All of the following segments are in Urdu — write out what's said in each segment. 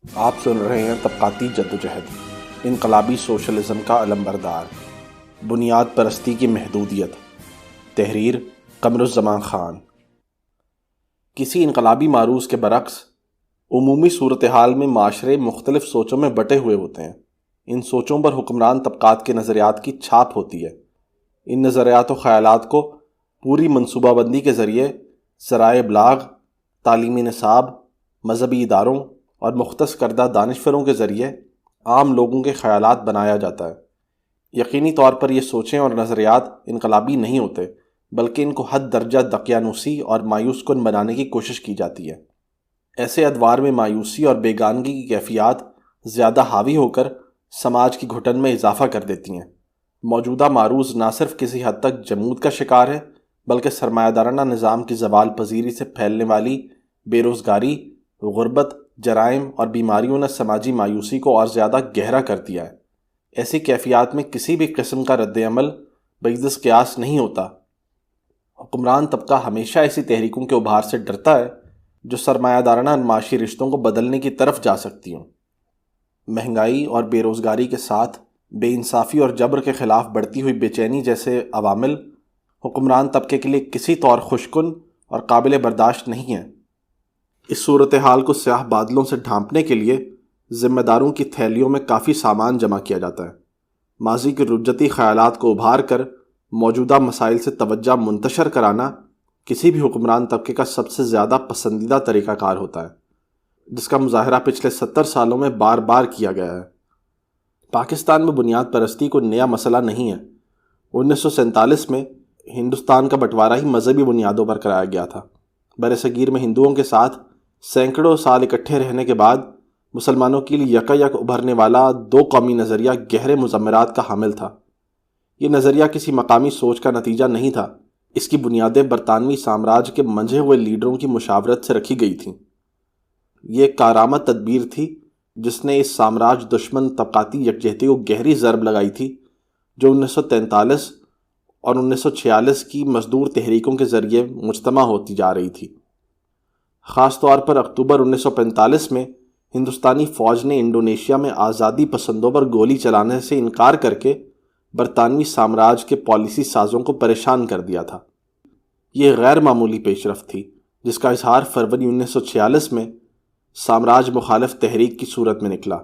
آپ سن رہے ہیں طبقاتی جدوجہد، انقلابی سوشلزم کا علمبردار، بنیاد پرستی کی محدودیت۔ تحریر قمر الزمان خان۔ کسی انقلابی معروض کے برعکس عمومی صورتحال میں معاشرے مختلف سوچوں میں بٹے ہوئے ہوتے ہیں۔ ان سوچوں پر حکمران طبقات کے نظریات کی چھاپ ہوتی ہے۔ ان نظریات و خیالات کو پوری منصوبہ بندی کے ذریعے ذرائع ابلاغ، تعلیمی نصاب، مذہبی اداروں اور مختص کردہ دانشوروں کے ذریعے عام لوگوں کے خیالات بنایا جاتا ہے۔ یقینی طور پر یہ سوچیں اور نظریات انقلابی نہیں ہوتے، بلکہ ان کو حد درجہ دقیانوسی اور مایوس کن بنانے کی کوشش کی جاتی ہے۔ ایسے ادوار میں مایوسی اور بیگانگی کی کیفیات زیادہ حاوی ہو کر سماج کی گھٹن میں اضافہ کر دیتی ہیں۔ موجودہ معروض نہ صرف کسی حد تک جمود کا شکار ہے، بلکہ سرمایہ دارانہ نظام کی زوال پذیری سے پھیلنے والی بے روزگاری، غربت، جرائم اور بیماریوں نے سماجی مایوسی کو اور زیادہ گہرا کر دیا ہے۔ ایسی کیفیات میں کسی بھی قسم کا رد عمل بعیداز قیاس نہیں ہوتا۔ حکمران طبقہ ہمیشہ ایسی تحریکوں کے ابھار سے ڈرتا ہے جو سرمایہ دارانہ معاشی رشتوں کو بدلنے کی طرف جا سکتی ہوں۔ مہنگائی اور بے روزگاری کے ساتھ بے انصافی اور جبر کے خلاف بڑھتی ہوئی بے چینی جیسے عوامل حکمران طبقے کے لیے کسی طور خوشکن اور قابل برداشت نہیں ہیں۔ اس صورتحال کو سیاہ بادلوں سے ڈھانپنے کے لیے ذمہ داروں کی تھیلیوں میں کافی سامان جمع کیا جاتا ہے۔ ماضی کے رجتی خیالات کو ابھار کر موجودہ مسائل سے توجہ منتشر کرانا کسی بھی حکمران طبقے کا سب سے زیادہ پسندیدہ طریقہ کار ہوتا ہے، جس کا مظاہرہ پچھلے 70 سالوں میں بار بار کیا گیا ہے۔ پاکستان میں بنیاد پرستی کوئی نیا مسئلہ نہیں ہے۔ 1947 میں ہندوستان کا بٹوارہ ہی مذہبی بنیادوں پر کرایا گیا تھا۔ برصغیر میں ہندوؤں کے ساتھ سینکڑوں سال اکٹھے رہنے کے بعد مسلمانوں کے لیے یکایک ابھرنے والا دو قومی نظریہ گہرے مضمرات کا حامل تھا۔ یہ نظریہ کسی مقامی سوچ کا نتیجہ نہیں تھا، اس کی بنیادیں برطانوی سامراج کے منجھے ہوئے لیڈروں کی مشاورت سے رکھی گئی تھیں۔ یہ ایک کارآمد تدبیر تھی جس نے اس سامراج دشمن طبقاتی یکجہتی کو گہری ضرب لگائی تھی، جو 1943 اور 1946 کی مزدور تحریکوں کے ذریعے مجتمع ہوتی جا رہی تھی۔ خاص طور پر اکتوبر 1945 میں ہندوستانی فوج نے انڈونیشیا میں آزادی پسندوں پر گولی چلانے سے انکار کر کے برطانوی سامراج کے پالیسی سازوں کو پریشان کر دیا تھا۔ یہ غیر معمولی پیش رفت تھی جس کا اظہار فروری 1946 میں سامراج مخالف تحریک کی صورت میں نکلا،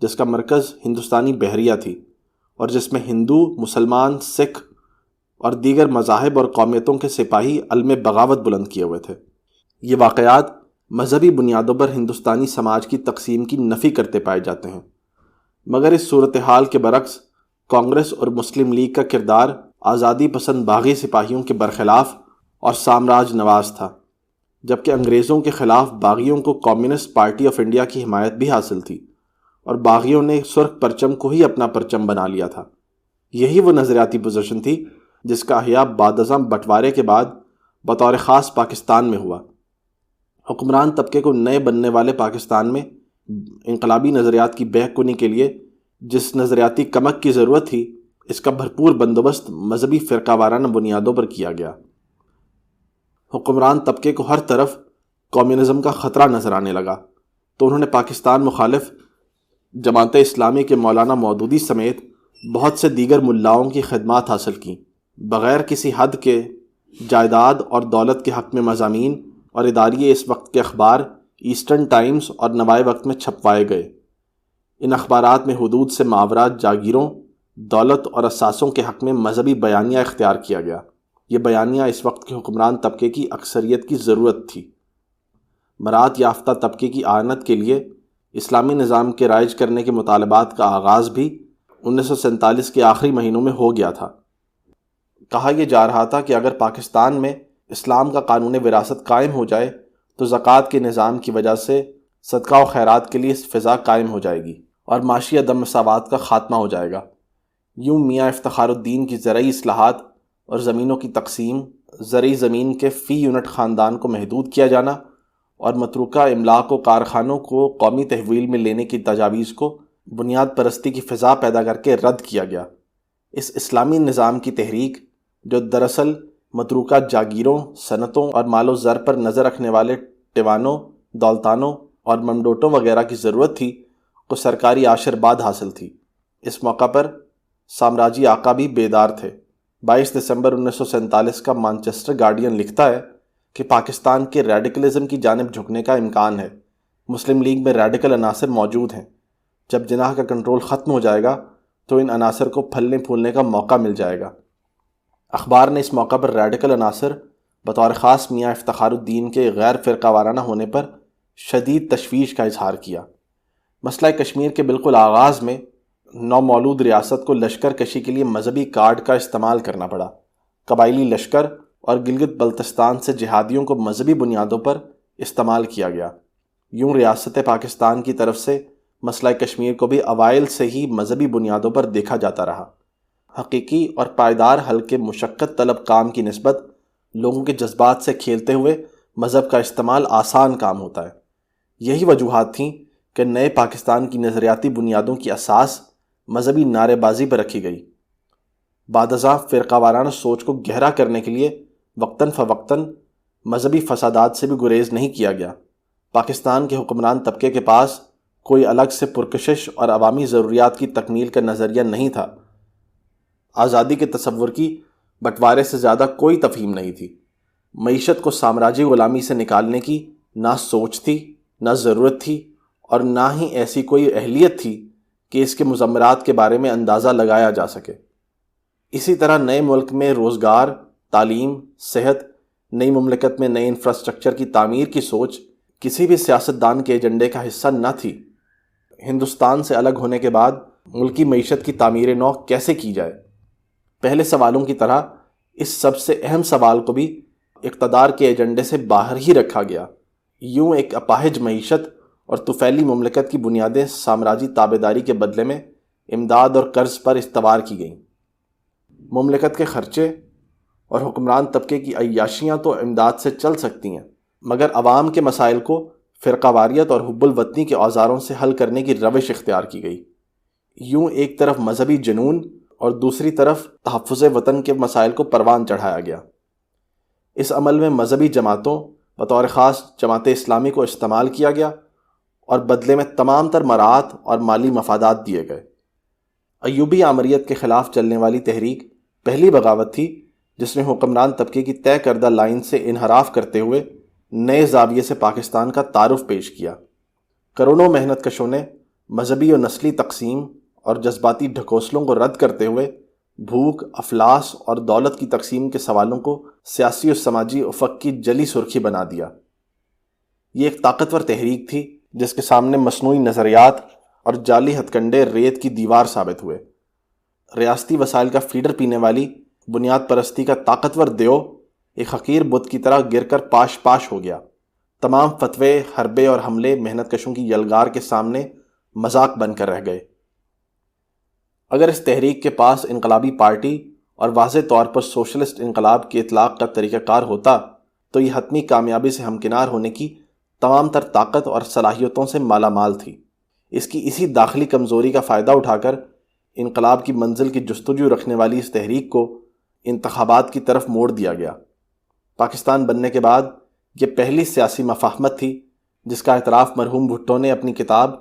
جس کا مرکز ہندوستانی بحریہ تھی اور جس میں ہندو، مسلمان، سکھ اور دیگر مذاہب اور قومیتوں کے سپاہی علم بغاوت بلند کیے ہوئے تھے۔ یہ واقعات مذہبی بنیادوں پر ہندوستانی سماج کی تقسیم کی نفی کرتے پائے جاتے ہیں، مگر اس صورتحال کے برعکس کانگریس اور مسلم لیگ کا کردار آزادی پسند باغی سپاہیوں کے برخلاف اور سامراج نواز تھا، جبکہ انگریزوں کے خلاف باغیوں کو کمیونسٹ پارٹی آف انڈیا کی حمایت بھی حاصل تھی اور باغیوں نے سرخ پرچم کو ہی اپنا پرچم بنا لیا تھا۔ یہی وہ نظریاتی پوزیشن تھی جس کا احیاء بعد ازاں بٹوارے کے بعد بطور خاص پاکستان میں ہوا۔ حکمران طبقے کو نئے بننے والے پاکستان میں انقلابی نظریات کی بہ کنی کے لیے جس نظریاتی کمک کی ضرورت تھی، اس کا بھرپور بندوبست مذہبی فرقہ وارانہ بنیادوں پر کیا گیا۔ حکمران طبقے کو ہر طرف کمیونزم کا خطرہ نظر آنے لگا، تو انہوں نے پاکستان مخالف جماعت اسلامی کے مولانا مودودی سمیت بہت سے دیگر ملاؤں کی خدمات حاصل کیں۔ بغیر کسی حد کے جائیداد اور دولت کے حق میں مضامین اور اداریے اس وقت کے اخبار ایسٹرن ٹائمز اور نوائے وقت میں چھپوائے گئے۔ ان اخبارات میں حدود سے ماورا جاگیروں، دولت اور اثاثوں کے حق میں مذہبی بیانیہ اختیار کیا گیا۔ یہ بیانیہ اس وقت کے حکمران طبقے کی اکثریت کی ضرورت تھی۔ برات یافتہ طبقے کی اعانت کے لیے اسلامی نظام کے رائج کرنے کے مطالبات کا آغاز بھی 1947 کے آخری مہینوں میں ہو گیا تھا۔ کہا یہ جا رہا تھا کہ اگر پاکستان میں اسلام کا قانون وراثت قائم ہو جائے تو زکوٰۃ کے نظام کی وجہ سے صدقہ و خیرات کے لیے فضا قائم ہو جائے گی اور معاشی عدم مساوات کا خاتمہ ہو جائے گا۔ یوں میاں افتخار الدین کی زرعی اصلاحات اور زمینوں کی تقسیم، زرعی زمین کے فی یونٹ خاندان کو محدود کیا جانا اور متروکہ املاک و کارخانوں کو قومی تحویل میں لینے کی تجاویز کو بنیاد پرستی کی فضا پیدا کر کے رد کیا گیا۔ اس اسلامی نظام کی تحریک، جو دراصل متروکہ جاگیروں، صنعتوں اور مال و زر پر نظر رکھنے والے ٹیوانوں، دولتانوں اور ممڈوٹو وغیرہ کی ضرورت تھی کو سرکاری آشرواد حاصل تھی۔ اس موقع پر سامراجی آقا بھی بیدار تھے۔ 22 دسمبر 1947 کا مانچسٹر گارڈین لکھتا ہے کہ پاکستان کے ریڈیکلزم کی جانب جھکنے کا امکان ہے۔ مسلم لیگ میں ریڈیکل عناصر موجود ہیں۔ جب جناح کا کنٹرول ختم ہو جائے گا تو ان عناصر کو پھلنے پھولنے کا موقع مل جائے گا۔ اخبار نے اس موقع پر ریڈیکل عناصر بطور خاص میاں افتخار الدین کے غیر فرقہ وارانہ ہونے پر شدید تشویش کا اظہار کیا۔ مسئلہ کشمیر کے بالکل آغاز میں نومولود ریاست کو لشکر کشی کے لیے مذہبی کارڈ کا استعمال کرنا پڑا۔ قبائلی لشکر اور گلگت بلتستان سے جہادیوں کو مذہبی بنیادوں پر استعمال کیا گیا۔ یوں ریاست پاکستان کی طرف سے مسئلہ کشمیر کو بھی اوائل سے ہی مذہبی بنیادوں پر دیکھا جاتا رہا۔ حقیقی اور پائیدار حل کے مشقت طلب کام کی نسبت لوگوں کے جذبات سے کھیلتے ہوئے مذہب کا استعمال آسان کام ہوتا ہے۔ یہی وجوہات تھیں کہ نئے پاکستان کی نظریاتی بنیادوں کی اساس مذہبی نعرے بازی پر رکھی گئی۔ بعد ازاں فرقہ وارانہ سوچ کو گہرا کرنے کے لیے وقتاً فوقتاً مذہبی فسادات سے بھی گریز نہیں کیا گیا۔ پاکستان کے حکمران طبقے کے پاس کوئی الگ سے پرکشش اور عوامی ضروریات کی تکمیل کا نظریہ نہیں تھا۔ آزادی کے تصور کی بٹوارے سے زیادہ کوئی تفہیم نہیں تھی۔ معیشت کو سامراجی غلامی سے نکالنے کی نہ سوچ تھی، نہ ضرورت تھی، اور نہ ہی ایسی کوئی اہلیت تھی کہ اس کے مضمرات کے بارے میں اندازہ لگایا جا سکے۔ اسی طرح نئے ملک میں روزگار، تعلیم، صحت، نئی مملکت میں نئے انفراسٹرکچر کی تعمیر کی سوچ کسی بھی سیاستدان کے ایجنڈے کا حصہ نہ تھی۔ ہندوستان سے الگ ہونے کے بعد ملکی معیشت کی تعمیر نو کیسے کی جائے؟ پہلے سوالوں کی طرح اس سب سے اہم سوال کو بھی اقتدار کے ایجنڈے سے باہر ہی رکھا گیا۔ یوں ایک اپاہج معیشت اور طفیلی مملکت کی بنیادیں سامراجی تابعداری کے بدلے میں امداد اور قرض پر استوار کی گئیں۔ مملکت کے خرچے اور حکمران طبقے کی عیاشیاں تو امداد سے چل سکتی ہیں، مگر عوام کے مسائل کو فرقہ واریت اور حب الوطنی کے اوزاروں سے حل کرنے کی روش اختیار کی گئی۔ یوں ایک طرف مذہبی جنون اور دوسری طرف تحفظ وطن کے مسائل کو پروان چڑھایا گیا۔ اس عمل میں مذہبی جماعتوں بطور خاص جماعت اسلامی کو استعمال کیا گیا اور بدلے میں تمام تر مراعات اور مالی مفادات دیے گئے۔ ایوبی آمریت کے خلاف چلنے والی تحریک پہلی بغاوت تھی جس نے حکمران طبقے کی طے کردہ لائن سے انحراف کرتے ہوئے نئے زاویے سے پاکستان کا تعارف پیش کیا۔ کروڑوں محنت کشوں نے مذہبی اور نسلی تقسیم اور جذباتی ڈھکوسلوں کو رد کرتے ہوئے بھوک، افلاس اور دولت کی تقسیم کے سوالوں کو سیاسی اور سماجی افق کی جلی سرخی بنا دیا۔ یہ ایک طاقتور تحریک تھی جس کے سامنے مصنوعی نظریات اور جعلی ہتھ کنڈے ریت کی دیوار ثابت ہوئے۔ ریاستی وسائل کا فیڈر پینے والی بنیاد پرستی کا طاقتور دیو ایک حقیر بت کی طرح گر کر پاش پاش ہو گیا۔ تمام فتوے، حربے اور حملے محنت کشوں کی یلغار کے سامنے مذاق بن کر رہ گئے۔ اگر اس تحریک کے پاس انقلابی پارٹی اور واضح طور پر سوشلسٹ انقلاب کے اطلاق کا طریقہ کار ہوتا تو یہ حتمی کامیابی سے ہمکنار ہونے کی تمام تر طاقت اور صلاحیتوں سے مالا مال تھی۔ اس کی اسی داخلی کمزوری کا فائدہ اٹھا کر انقلاب کی منزل کی جستجو رکھنے والی اس تحریک کو انتخابات کی طرف موڑ دیا گیا۔ پاکستان بننے کے بعد یہ پہلی سیاسی مفاہمت تھی جس کا اعتراف مرحوم بھٹو نے اپنی کتاب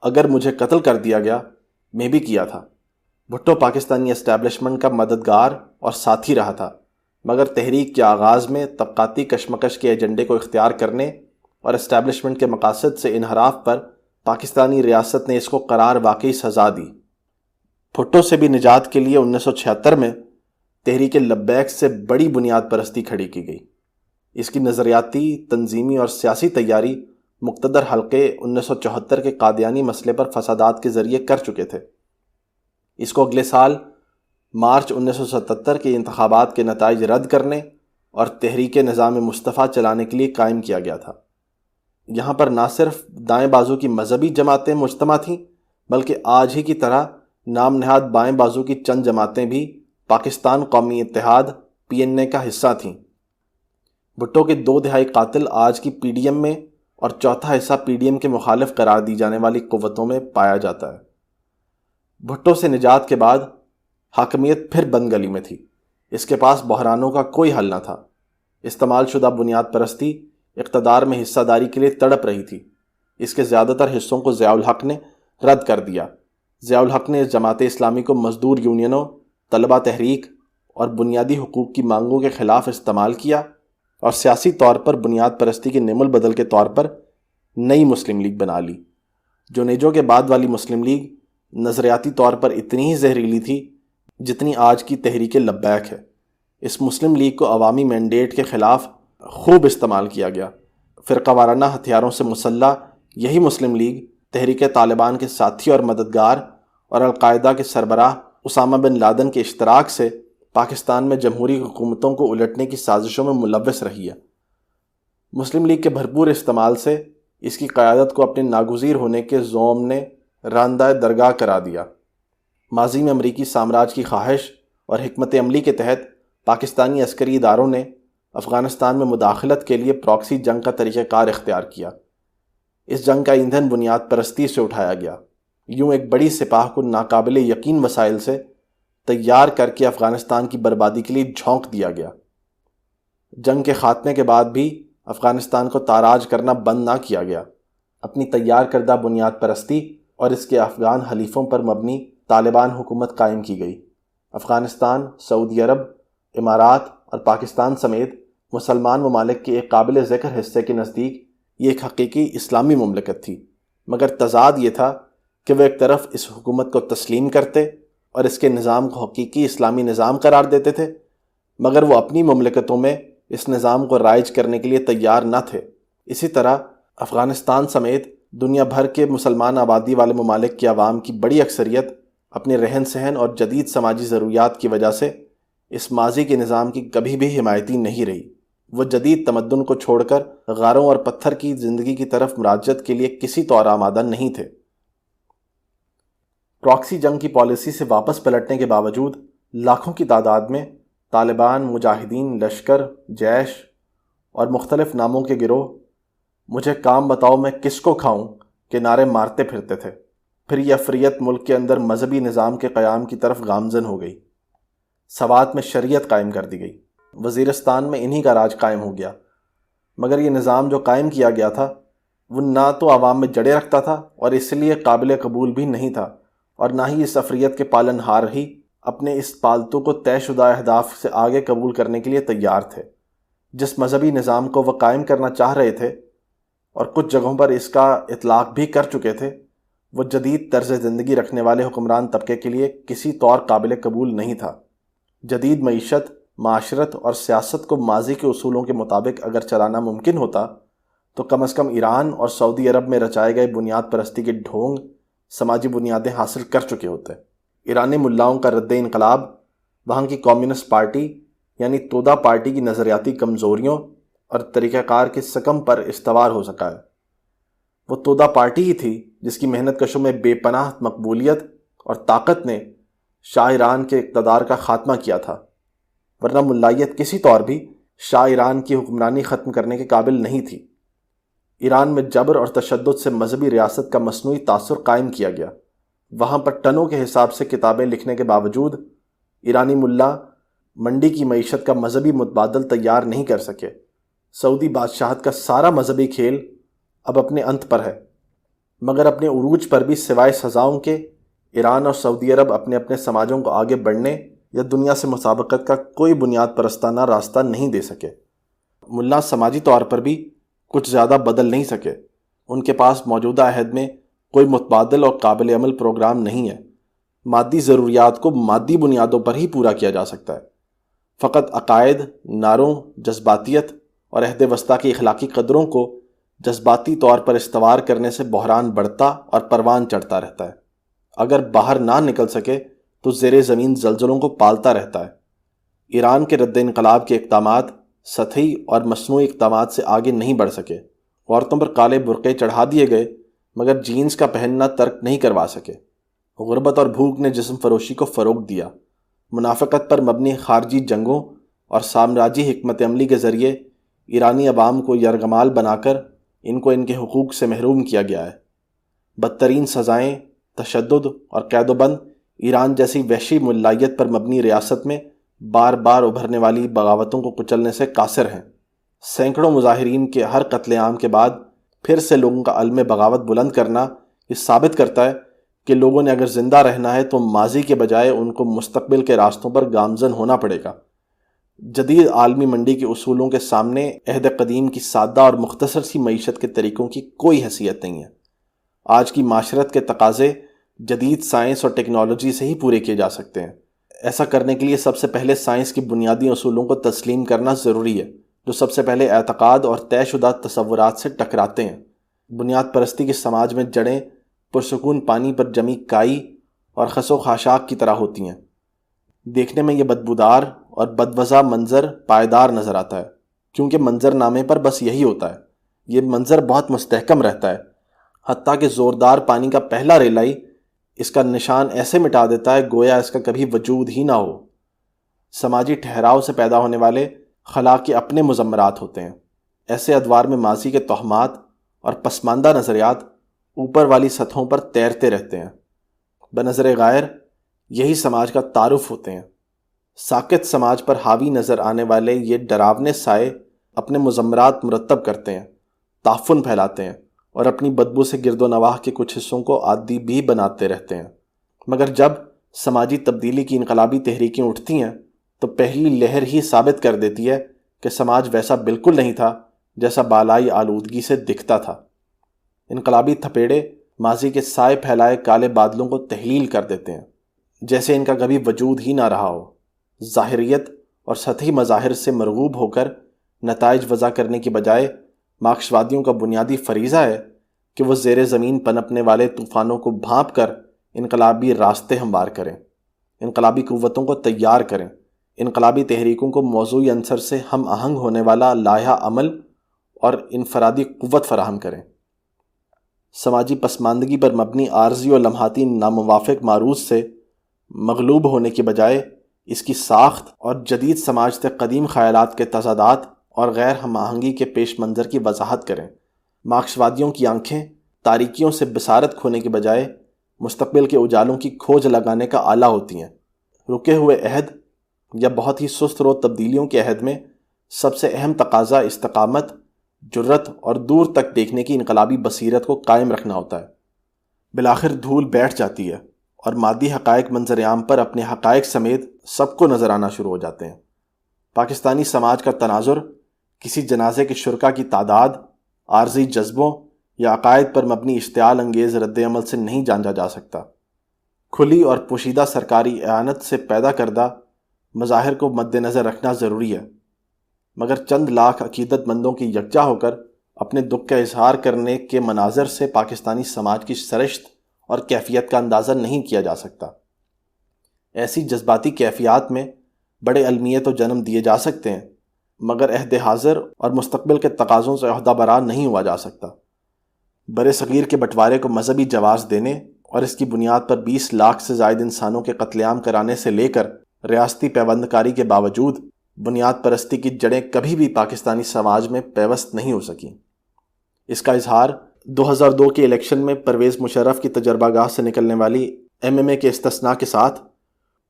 اگر مجھے قتل کر دیا گیا میں بھی کیا تھا۔ بھٹو پاکستانی اسٹیبلشمنٹ کا مددگار اور ساتھی رہا تھا، مگر تحریک کے آغاز میں طبقاتی کشمکش کے ایجنڈے کو اختیار کرنے اور اسٹیبلشمنٹ کے مقاصد سے انحراف پر پاکستانی ریاست نے اس کو قرار واقعی سزا دی۔ بھٹو سے بھی نجات کے لیے 1976 میں تحریک لبیک سے بڑی بنیاد پرستی کھڑی کی گئی۔ اس کی نظریاتی، تنظیمی اور سیاسی تیاری مقتدر حلقے 1974 کے قادیانی مسئلے پر فسادات کے ذریعے کر چکے تھے۔ اس کو اگلے سال مارچ 1977 کے انتخابات کے نتائج رد کرنے اور تحریک نظام مصطفیٰ چلانے کے لیے قائم کیا گیا تھا۔ یہاں پر نہ صرف دائیں بازو کی مذہبی جماعتیں مجتمع تھیں، بلکہ آج ہی کی طرح نام نہاد بائیں بازو کی چند جماعتیں بھی پاکستان قومی اتحاد PNA کا حصہ تھیں۔ بھٹو کے 2 دہائی قاتل آج کی PDM میں اور چوتھا حصہ PDM کے مخالف قرار دی جانے والی قوتوں میں پایا جاتا ہے۔ بھٹو سے نجات کے بعد حاکمیت پھر بند گلی میں تھی۔ اس کے پاس بحرانوں کا کوئی حل نہ تھا۔ استعمال شدہ بنیاد پرستی اقتدار میں حصہ داری کے لیے تڑپ رہی تھی۔ اس کے زیادہ تر حصوں کو ضیاء الحق نے رد کر دیا۔ ضیاء الحق نے جماعت اسلامی کو مزدور یونینوں، طلبہ تحریک اور بنیادی حقوق کی مانگوں کے خلاف استعمال کیا اور سیاسی طور پر بنیاد پرستی کے نعم البدل کے طور پر نئی مسلم لیگ بنا لی۔ جونیجو کے بعد والی مسلم لیگ نظریاتی طور پر اتنی ہی زہریلی تھی جتنی آج کی تحریک لبیک ہے۔ اس مسلم لیگ کو عوامی مینڈیٹ کے خلاف خوب استعمال کیا گیا۔ فرقہ وارانہ ہتھیاروں سے مسلح یہی مسلم لیگ تحریک طالبان کے ساتھی اور مددگار اور القاعدہ کے سربراہ اسامہ بن لادن کے اشتراک سے پاکستان میں جمہوری حکومتوں کو الٹنے کی سازشوں میں ملوث رہی ہے۔ مسلم لیگ کے بھرپور استعمال سے اس کی قیادت کو اپنے ناگزیر ہونے کے زوم نے راندہ درگاہ کرا دیا۔ ماضی میں امریکی سامراج کی خواہش اور حکمت عملی کے تحت پاکستانی عسکری اداروں نے افغانستان میں مداخلت کے لیے پراکسی جنگ کا طریقہ کار اختیار کیا۔ اس جنگ کا ایندھن بنیاد پرستی سے اٹھایا گیا۔ یوں ایک بڑی سپاہ کو ناقابل یقین وسائل سے تیار کر کے افغانستان کی بربادی کے لیے جھونک دیا گیا۔ جنگ کے خاتمے کے بعد بھی افغانستان کو تاراج کرنا بند نہ کیا گیا۔ اپنی تیار کردہ بنیاد پرستی اور اس کے افغان حلیفوں پر مبنی طالبان حکومت قائم کی گئی۔ افغانستان، سعودی عرب، امارات اور پاکستان سمیت مسلمان ممالک کے ایک قابل ذکر حصے کے نزدیک یہ ایک حقیقی اسلامی مملکت تھی، مگر تضاد یہ تھا کہ وہ ایک طرف اس حکومت کو تسلیم کرتے اور اس کے نظام کو حقیقی اسلامی نظام قرار دیتے تھے، مگر وہ اپنی مملکتوں میں اس نظام کو رائج کرنے کے لیے تیار نہ تھے۔ اسی طرح افغانستان سمیت دنیا بھر کے مسلمان آبادی والے ممالک کی عوام کی بڑی اکثریت اپنے رہن سہن اور جدید سماجی ضروریات کی وجہ سے اس ماضی کے نظام کی کبھی بھی حمایتی نہیں رہی۔ وہ جدید تمدن کو چھوڑ کر غاروں اور پتھر کی زندگی کی طرف مراجعت کے لیے کسی طور آمادہ نہیں تھے۔ پراکسی جنگ کی پالیسی سے واپس پلٹنے کے باوجود لاکھوں کی تعداد میں طالبان، مجاہدین، لشکر، جیش اور مختلف ناموں کے گروہ مجھے کام بتاؤ میں کس کو کھاؤں کے نعرے مارتے پھرتے تھے۔ پھر یہ افریت ملک کے اندر مذہبی نظام کے قیام کی طرف گامزن ہو گئی۔ سوات میں شریعت قائم کر دی گئی۔ وزیرستان میں انہی کا راج قائم ہو گیا، مگر یہ نظام جو قائم کیا گیا تھا وہ نہ تو عوام میں جڑے رکھتا تھا اور اس لیے قابل قبول بھی نہیں تھا، اور نہ ہی اس افریت کے پالن ہار ہی اپنے اس پالتو کو طے شدہ اہداف سے آگے قبول کرنے کے لیے تیار تھے۔ جس مذہبی نظام کو وہ قائم کرنا چاہ رہے تھے اور کچھ جگہوں پر اس کا اطلاق بھی کر چکے تھے، وہ جدید طرز زندگی رکھنے والے حکمران طبقے کے لیے کسی طور قابل قبول نہیں تھا۔ جدید معیشت، معاشرت اور سیاست کو ماضی کے اصولوں کے مطابق اگر چلانا ممکن ہوتا تو کم از کم ایران اور سعودی عرب میں رچائے گئے بنیاد پرستی کے ڈھونگ سماجی بنیادیں حاصل کر چکے ہوتے۔ ایرانی ملاؤں کا رد انقلاب وہاں کی کمیونسٹ پارٹی یعنی تودا پارٹی کی نظریاتی کمزوریوں اور طریقہ کار کے سکم پر استوار ہو سکا ہے۔ وہ تودا پارٹی ہی تھی جس کی محنت کشوں میں بے پناہ مقبولیت اور طاقت نے شاہ ایران کے اقتدار کا خاتمہ کیا تھا، ورنہ ملائیت کسی طور بھی شاہ ایران کی حکمرانی ختم کرنے کے قابل نہیں تھی۔ ایران میں جبر اور تشدد سے مذہبی ریاست کا مصنوعی تاثر قائم کیا گیا۔ وہاں پر ٹنوں کے حساب سے کتابیں لکھنے کے باوجود ایرانی ملا منڈی کی معیشت کا مذہبی متبادل تیار نہیں کر سکے۔ سعودی بادشاہت کا سارا مذہبی کھیل اب اپنے انت پر ہے، مگر اپنے عروج پر بھی سوائے سزاؤں کے ایران اور سعودی عرب اپنے اپنے سماجوں کو آگے بڑھنے یا دنیا سے مسابقت کا کوئی بنیاد پرستانہ راستہ نہیں دے سکے۔ ملا سماجی طور پر بھی کچھ زیادہ بدل نہیں سکے۔ ان کے پاس موجودہ عہد میں کوئی متبادل اور قابل عمل پروگرام نہیں ہے۔ مادی ضروریات کو مادی بنیادوں پر ہی پورا کیا جا سکتا ہے۔ فقط عقائد، نعروں، جذباتیت اور عہد وسطیٰ کی اخلاقی قدروں کو جذباتی طور پر استوار کرنے سے بحران بڑھتا اور پروان چڑھتا رہتا ہے۔ اگر باہر نہ نکل سکے تو زیر زمین زلزلوں کو پالتا رہتا ہے۔ ایران کے رد انقلاب کے اقدامات سطحی اور مصنوعی اقدامات سے آگے نہیں بڑھ سکے۔ عورتوں پر کالے برقعے چڑھا دیے گئے مگر جینز کا پہننا ترک نہیں کروا سکے۔ غربت اور بھوک نے جسم فروشی کو فروغ دیا۔ منافقت پر مبنی خارجی جنگوں اور سامراجی حکمت عملی کے ذریعے ایرانی عوام کو یرغمال بنا کر ان کو ان کے حقوق سے محروم کیا گیا ہے۔ بدترین سزائیں، تشدد اور قید و بند ایران جیسی وحشی ملائیت پر مبنی ریاست میں بار بار ابھرنے والی بغاوتوں کو کچلنے سے قاصر ہیں۔ سینکڑوں مظاہرین کے ہر قتل عام کے بعد پھر سے لوگوں کا عالم بغاوت بلند کرنا یہ ثابت کرتا ہے کہ لوگوں نے اگر زندہ رہنا ہے تو ماضی کے بجائے ان کو مستقبل کے راستوں پر گامزن ہونا پڑے گا۔ جدید عالمی منڈی کے اصولوں کے سامنے عہد قدیم کی سادہ اور مختصر سی معیشت کے طریقوں کی کوئی حیثیت نہیں ہے۔ آج کی معاشرت کے تقاضے جدید سائنس اور ٹیکنالوجی سے ہی پورے کیے جا سکتے ہیں۔ ایسا کرنے کے لیے سب سے پہلے سائنس کی بنیادی اصولوں کو تسلیم کرنا ضروری ہے، جو سب سے پہلے اعتقاد اور طے شدہ تصورات سے ٹکراتے ہیں۔ بنیاد پرستی کے سماج میں جڑیں پرسکون پانی پر جمی کائی اور خس و خاشاک کی طرح ہوتی ہیں۔ دیکھنے میں یہ بدبودار اور بدوضع منظر پائیدار نظر آتا ہے، کیونکہ منظر نامے پر بس یہی ہوتا ہے۔ یہ منظر بہت مستحکم رہتا ہے، حتیٰ کہ زوردار پانی کا پہلا ریلائی اس کا نشان ایسے مٹا دیتا ہے گویا اس کا کبھی وجود ہی نہ ہو۔ سماجی ٹھہراؤ سے پیدا ہونے والے خلا کے اپنے مضمرات ہوتے ہیں۔ ایسے ادوار میں ماضی کے توہمات اور پسماندہ نظریات اوپر والی سطحوں پر تیرتے رہتے ہیں۔ بنظر غیر یہی سماج کا تعارف ہوتے ہیں۔ ساکت سماج پر حاوی نظر آنے والے یہ ڈراونے سائے اپنے مضمرات مرتب کرتے ہیں، تعفن پھیلاتے ہیں اور اپنی بدبو سے گرد و نواح کے کچھ حصوں کو عادی بھی بناتے رہتے ہیں۔ مگر جب سماجی تبدیلی کی انقلابی تحریکیں اٹھتی ہیں تو پہلی لہر ہی ثابت کر دیتی ہے کہ سماج ویسا بالکل نہیں تھا جیسا بالائی آلودگی سے دکھتا تھا۔ انقلابی تھپیڑے ماضی کے سائے پھیلائے کالے بادلوں کو تحلیل کر دیتے ہیں، جیسے ان کا کبھی وجود ہی نہ رہا ہو۔ ظاہریت اور سطحی مظاہر سے مرغوب ہو کر نتائج وضع کرنے کی بجائے مارکسوادیوں کا بنیادی فریضہ ہے کہ وہ زیر زمین پنپنے والے طوفانوں کو بھانپ کر انقلابی راستے ہموار کریں، انقلابی قوتوں کو تیار کریں، انقلابی تحریکوں کو موضوعی عنصر سے ہم آہنگ ہونے والا لائحہ عمل اور انفرادی قوت فراہم کریں۔ سماجی پسماندگی پر مبنی عارضی اور لمحاتی ناموافق معروض سے مغلوب ہونے کی بجائے اس کی ساخت اور جدید سماج سے قدیم خیالات کے تضادات اور غیر ہم آہنگی کے پیش منظر کی وضاحت کریں۔ مارکسوادیوں کی آنکھیں تاریکیوں سے بصارت کھونے کے بجائے مستقبل کے اجالوں کی کھوج لگانے کا آلہ ہوتی ہیں۔ رکے ہوئے عہد یا بہت ہی سست رو تبدیلیوں کے عہد میں سب سے اہم تقاضا استقامت، جرت اور دور تک دیکھنے کی انقلابی بصیرت کو قائم رکھنا ہوتا ہے۔ بالآخر دھول بیٹھ جاتی ہے اور مادی حقائق منظر عام پر اپنے حقائق سمیت سب کو نظر آنا شروع ہو جاتے ہیں۔ پاکستانی سماج کا تناظر کسی جنازے کے شرکاء کی تعداد، عارضی جذبوں یا عقائد پر مبنی اشتعال انگیز رد عمل سے نہیں جانچا جا سکتا۔ کھلی اور پوشیدہ سرکاری اعانت سے پیدا کردہ مظاہر کو مد نظر رکھنا ضروری ہے، مگر چند لاکھ عقیدت مندوں کی یکجا ہو کر اپنے دکھ کا اظہار کرنے کے مناظر سے پاکستانی سماج کی سرشت اور کیفیت کا اندازہ نہیں کیا جا سکتا۔ ایسی جذباتی کیفیات میں بڑے علمیت و جنم دیے جا سکتے ہیں، مگر عہد حاضر اور مستقبل کے تقاضوں سے عہدہ برا نہیں ہوا جا سکتا۔ بر صغیر کے بٹوارے کو مذہبی جواز دینے اور اس کی بنیاد پر 20 لاکھ سے زائد انسانوں کے قتل عام کرانے سے لے کر ریاستی پیوند کاری کے باوجود بنیاد پرستی کی جڑیں کبھی بھی پاکستانی سماج میں پیوست نہیں ہو سکیں۔ اس کا اظہار 2002 کے الیکشن میں پرویز مشرف کی تجربہ گاہ سے نکلنے والی MMA کے استثناء کے ساتھ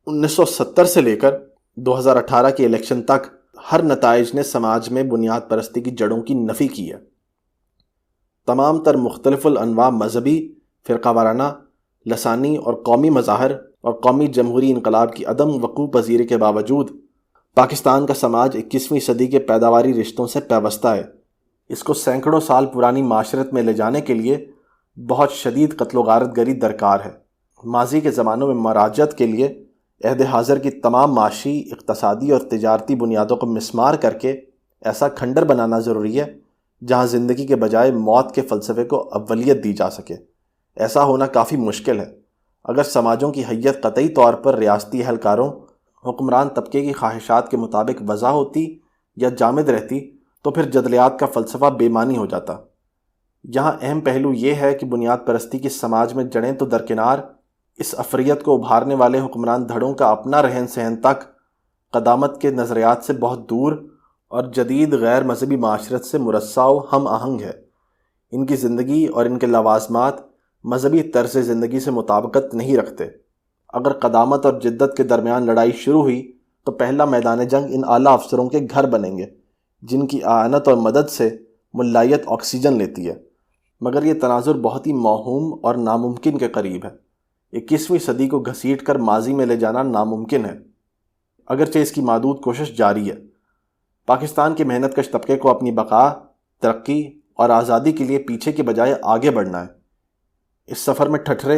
1970 سے لے کر 2018 کے الیکشن تک ہر نتائج نے سماج میں بنیاد پرستی کی جڑوں کی نفی کی ہے۔ تمام تر مختلف الانواع مذہبی، فرقہ وارانہ، لسانی اور قومی مظاہر اور قومی جمہوری انقلاب کی عدم وقوع پذیری کے باوجود پاکستان کا سماج 21ویں صدی کے پیداواری رشتوں سے پیوستہ ہے۔ اس کو سینکڑوں سال پرانی معاشرت میں لے جانے کے لیے بہت شدید قتل و غارت گری درکار ہے۔ ماضی کے زمانوں میں مراجعت کے لیے عہد حاضر کی تمام معاشی، اقتصادی اور تجارتی بنیادوں کو مسمار کر کے ایسا کھنڈر بنانا ضروری ہے جہاں زندگی کے بجائے موت کے فلسفے کو اولیت دی جا سکے۔ ایسا ہونا کافی مشکل ہے۔ اگر سماجوں کی حیت قطعی طور پر ریاستی اہلکاروں، حکمران طبقے کی خواہشات کے مطابق وضع ہوتی یا جامد رہتی تو پھر جدلیات کا فلسفہ بے معنی ہو جاتا۔ یہاں اہم پہلو یہ ہے کہ بنیاد پرستی کی سماج میں جڑیں تو درکنار، اس افریت کو ابھارنے والے حکمران دھڑوں کا اپنا رہن سہن تک قدامت کے نظریات سے بہت دور اور جدید غیر مذہبی معاشرت سے مرصع و ہم آہنگ ہے۔ ان کی زندگی اور ان کے لوازمات مذہبی طرز زندگی سے مطابقت نہیں رکھتے۔ اگر قدامت اور جدت کے درمیان لڑائی شروع ہوئی تو پہلا میدان جنگ ان اعلیٰ افسروں کے گھر بنیں گے جن کی اعانت اور مدد سے ملائیت آکسیجن لیتی ہے مگر یہ تناظر بہت ہی موہوم اور ناممکن کے قریب ہے۔ 21ویں صدی کو گھسیٹ کر ماضی میں لے جانا ناممکن ہے، اگرچہ اس کی معدود کوشش جاری ہے۔ پاکستان کے محنت کش طبقے کو اپنی بقا، ترقی اور آزادی کے لیے پیچھے کے بجائے آگے بڑھنا ہے۔ اس سفر میں ٹھٹرے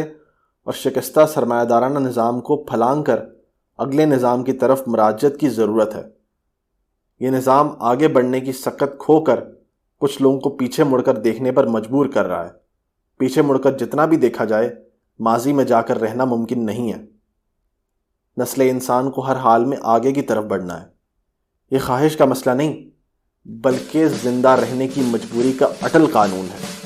اور شکستہ سرمایہ دارانہ نظام کو پھلانگ کر اگلے نظام کی طرف مراجعت کی ضرورت ہے۔ یہ نظام آگے بڑھنے کی سکت کھو کر کچھ لوگوں کو پیچھے مڑ کر دیکھنے پر مجبور کر رہا ہے۔ پیچھے مڑ کر جتنا بھی دیکھا جائے، ماضی میں جا کر رہنا ممکن نہیں ہے۔ نسل انسان کو ہر حال میں آگے کی طرف بڑھنا ہے۔ یہ خواہش کا مسئلہ نہیں، بلکہ زندہ رہنے کی مجبوری کا اٹل قانون ہے۔